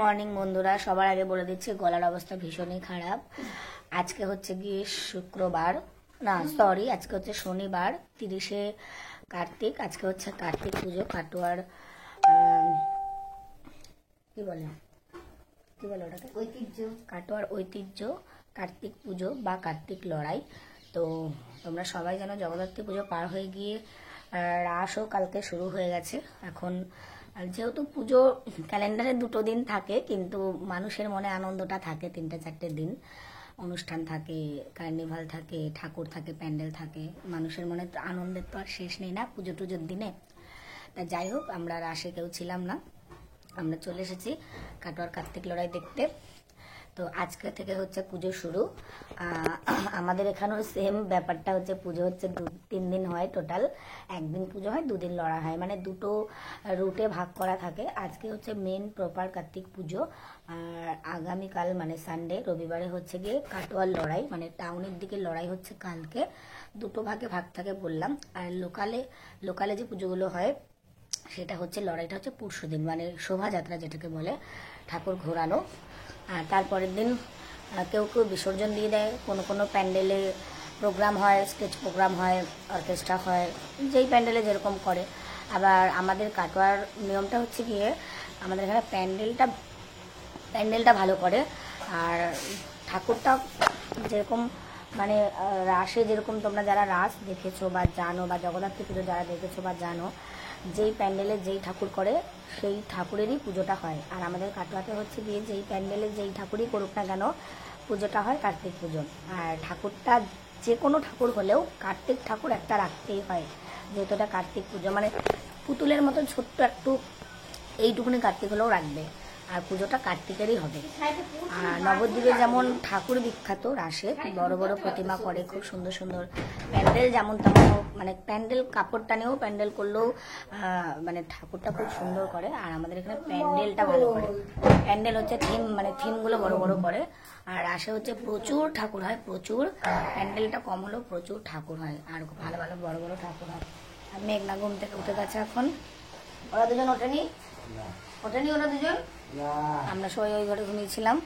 Morning বন্ধুরা, সবার আগে বলে দিচ্ছি গলার অবস্থা ভীষণই খারাপ। আজকে হচ্ছে গিয়ে শুক্রবার, না সরি, আজকে হচ্ছে শনিবার 30শে কার্তিক। আজকে হচ্ছে কার্তিক পুজো, কাটোয়ার কি বলে ওটাকে, ঐতিহ্য, কাটোয়ার ঐতিহ্য কার্তিক পুজো বা কার্তিক লড়াই। তো তোমরা সবাই জানো জগদ্ধাত্রী পুজো পার হয়ে গিয়ে রাসও কালকে শুরু হয়ে গেছে। এখন যেহেতু পুজো ক্যালেন্ডারে 2টো দিন থাকে, কিন্তু মানুষের মনে আনন্দটা থাকে 3-4টে দিন। অনুষ্ঠান থাকে, কার্নিভাল থাকে, ঠাকুর থাকে, প্যান্ডেল থাকে, মানুষের মনে তো আনন্দের তো আর শেষ নেই না পুজো টুজোর দিনে। তা যাই হোক, আমরা রাসে কেউ ছিলাম না, আমরা চলে এসেছি কাটোয়ার কার্তিক লড়াই দেখতে। তো আজকে থেকে হচ্ছে পুজো শুরু। আমাদের এখানেও সেম ব্যাপারটা হচ্ছে, পুজো হচ্ছে 2-3 দিন হয় টোটাল। একদিন পুজো হয়, 2 দিন লড়া হয়, মানে 2টো রুটে ভাগ করা থাকে। আজকে হচ্ছে মেন প্রপার কার্তিক পুজো, আর আগামীকাল মানে সানডে, রবিবারে হচ্ছে গিয়ে কাটোয়ার লড়াই, মানে টাউনের দিকে লড়াই হচ্ছে কালকে। 2টো ভাগে ভাগ থাকে বললাম। আর লোকালে যে পুজোগুলো হয় সেটা হচ্ছে, লড়াইটা হচ্ছে পরশুদিন, মানে শোভাযাত্রা যেটাকে বলে, ঠাকুর ঘোরানো। আর তারপরের দিন কেউ কেউ বিসর্জন দিয়ে দেয়। কোনো প্যান্ডেলে প্রোগ্রাম হয়, স্টেজ প্রোগ্রাম হয়, অর্কেস্ট্রা হয়, যেই প্যান্ডেলে যেরকম করে। আবার আমাদের কাটোয়ার নিয়মটা হচ্ছে গিয়ে, আমাদের এখানে প্যান্ডেলটা ভালো করে। আর ঠাকুরটা যেরকম, মানে রাসে যেরকম তোমরা যারা রাস দেখেছো বা জানো, বা জগদ্ধাত্রী পুজো যারা দেখেছো বা জানো, যেই প্যান্ডেলে যেই ঠাকুর করে সেই ঠাকুরেরই পুজোটা হয়। আর আমাদের কাটোয়াতে হচ্ছে গিয়ে যেই প্যান্ডেলে যেই ঠাকুরই করুক না কেন, পুজোটা হয় কার্তিক পুজো। আর ঠাকুরটা যে কোনো ঠাকুর হলেও কার্তিক ঠাকুর একটা রাখতেই হয়, যেহেতু এটা কার্তিক পুজো। মানে পুতুলের মতো ছোট্ট একটু এইটুকুনি কার্তিক হলেও রাখবে, আর পুজোটা কার্তিকেরই হবে। আর নবদ্বীপে যেমন ঠাকুর বিখ্যাত, রাসে বড় বড় প্রতিমা করে, খুব সুন্দর সুন্দর প্যান্ডেল, যেমন তেমন, মানে প্যান্ডেল কাপড় টানেও প্যান্ডেল করলেও মানে ঠাকুরটা খুব সুন্দর করে। আর আমাদের এখানে প্যান্ডেলটা ভালো করে, প্যান্ডেল হচ্ছে থিম, মানে থিমগুলো বড় বড় করে। আর রাসে হচ্ছে প্রচুর ঠাকুর হয়, প্রচুর, প্যান্ডেলটা কম হলেও প্রচুর ঠাকুর হয়, আর ভালো ভালো বড় বড় ঠাকুর হয়। আর মেঘনা ঘুম থেকে উঠে গেছে এখন, ওরা দুজন ওঠেনি ওরা দুজন, আমরা সবাই ওই ঘরে ঘুমিয়েছিলাম।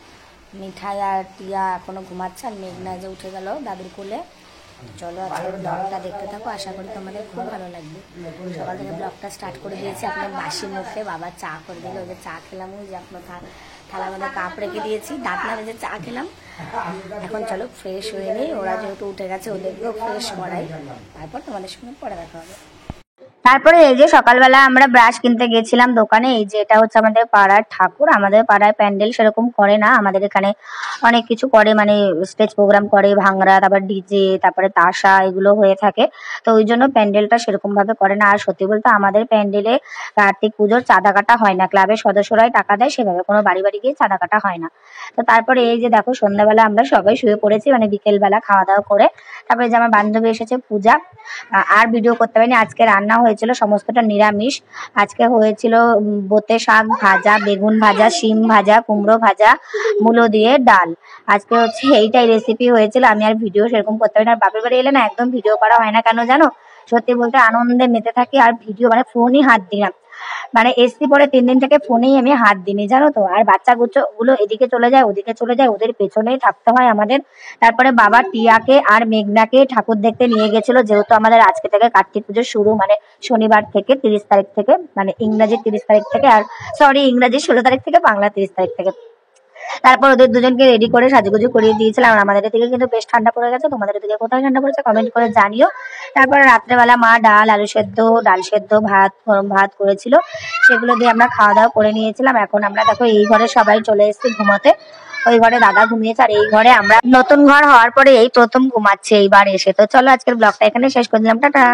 মিঠাই আর টিয়া এখনো ঘুমাচ্ছে, আর মেঘনা যে উঠে গেল দাদুর কোলে। চলো আজকের ব্লগটা দেখতে থাকো, আশা করি তোমাদের খুব ভালো লাগবে। সকাল থেকে ব্লগটা স্টার্ট করে দিয়েছি আপনার বাসি মুখে। বাবা চা করে দিল, ওই যে চা খেলাম, ওই যে আপনার থালার মধ্যে কাপ রেখে দিয়েছি, দাঁত না যে চা খেলাম। এখন চলো ফ্রেশ হয়ে নিই, ওরা যেহেতু উঠে গেছে ওদেরকেও ফ্রেশ করাই, তারপর তোমাদের সঙ্গে পরে দেখা হবে। তারপরে এই যে সকালবেলা আমরা ব্রাশ কিনতে গেছিলাম দোকানে। এই যে এটা হচ্ছে আমাদের পাড়ার ঠাকুর। আমাদের পাড়ায় প্যান্ডেল সেরকম করে না, আমাদের এখানে অনেক কিছু করে, মানে স্টেজ প্রোগ্রাম করে, ভাংড়া, তারপর ডিজে, তারপরে তাসা, এগুলো হয়ে থাকে। তো ওই জন্য প্যান্ডেলটা সেরকম ভাবে করে না। আর সত্যি বলতে আমাদের প্যান্ডেলে কার্তিক পুজোর চাঁদা কাটা হয় না, ক্লাবের সদস্যরাই টাকা দেয়, সেভাবে কোনো বাড়ি বাড়ি গিয়ে চাঁদা কাটা হয় না। তো তারপরে এই যে দেখো, সন্ধ্যাবেলা আমরা সবাই শুয়ে পড়েছি, মানে বিকেলবেলা খাওয়া দাওয়া করে। তারপরে যে আমার বান্ধবী এসেছে পূজা, আর ভিডিও করতে পারিনি। আজকে রান্না হয়েছিল সমস্তটা নিরামিষ। আজকে হয়েছিল বোতে শাক ভাজা, বেগুন ভাজা, শিম ভাজা, কুমড়ো ভাজা, মূলো দিয়ে ডাল। আজকে হচ্ছে এইটাই রেসিপি হয়েছিল। আমি আর ভিডিও সেরকম করতে পারি না, আর বাপের বাড়ি এলে না একদম ভিডিও করা হয় না, কেন জানো? সত্যি বলতে আনন্দে মেতে থাকি, আর ভিডিও মানে ফোনই হাত দিই না। মানে এসছি পরে 3 দিন থেকে ফোনেই আমি হাত দিইনি, জানো তো। আর বাচ্চা গুলো এদিকে চলে যায় ওদিকে চলে যায়, ওদের পেছনেই থাকতে হয় আমাদের। তারপরে বাবা টিয়াকে আর মেঘনাকে ঠাকুর দেখতে নিয়ে গেছিল, যেহেতু আমাদের আজকে থেকে কার্তিক পুজো শুরু, মানে শনিবার থেকে 30 তারিখ থেকে, মানে ইংরাজি 30 তারিখ থেকে, আর সরি ইংরাজি 16 তারিখ থেকে, বাংলা 30 তারিখ থেকে। তারপর ওদের দুজনকে রেডি করে সাজুগুজু করিয়ে দিয়েছিলাম। আর আমাদের দিকে কিন্তু বেশ ঠান্ডা পড়ে গেছে, তোমাদের দিকে কোথায় ঠান্ডা পড়েছে কমেন্ট করে জানিও। তারপর রাত্রেবেলা মা ডাল, আলু সেদ্ধ, ডাল সেদ্ধ, ভাত, গরম ভাত করেছিল, সেগুলো দিয়ে আমরা খাওয়া দাওয়া করে নিয়েছিলাম। এখন আমরা দেখো এই ঘরে সবাই চলে এসেছি ঘুমাতে। ওই ঘরে দাদা ঘুমিয়েছে, আর এই ঘরে আমরা নতুন ঘর হওয়ার পরে এই প্রথম ঘুমাচ্ছে এইবার এসে। তো চলো আজকের ব্লগটা এখানে শেষ করে দিলাম, টাটা।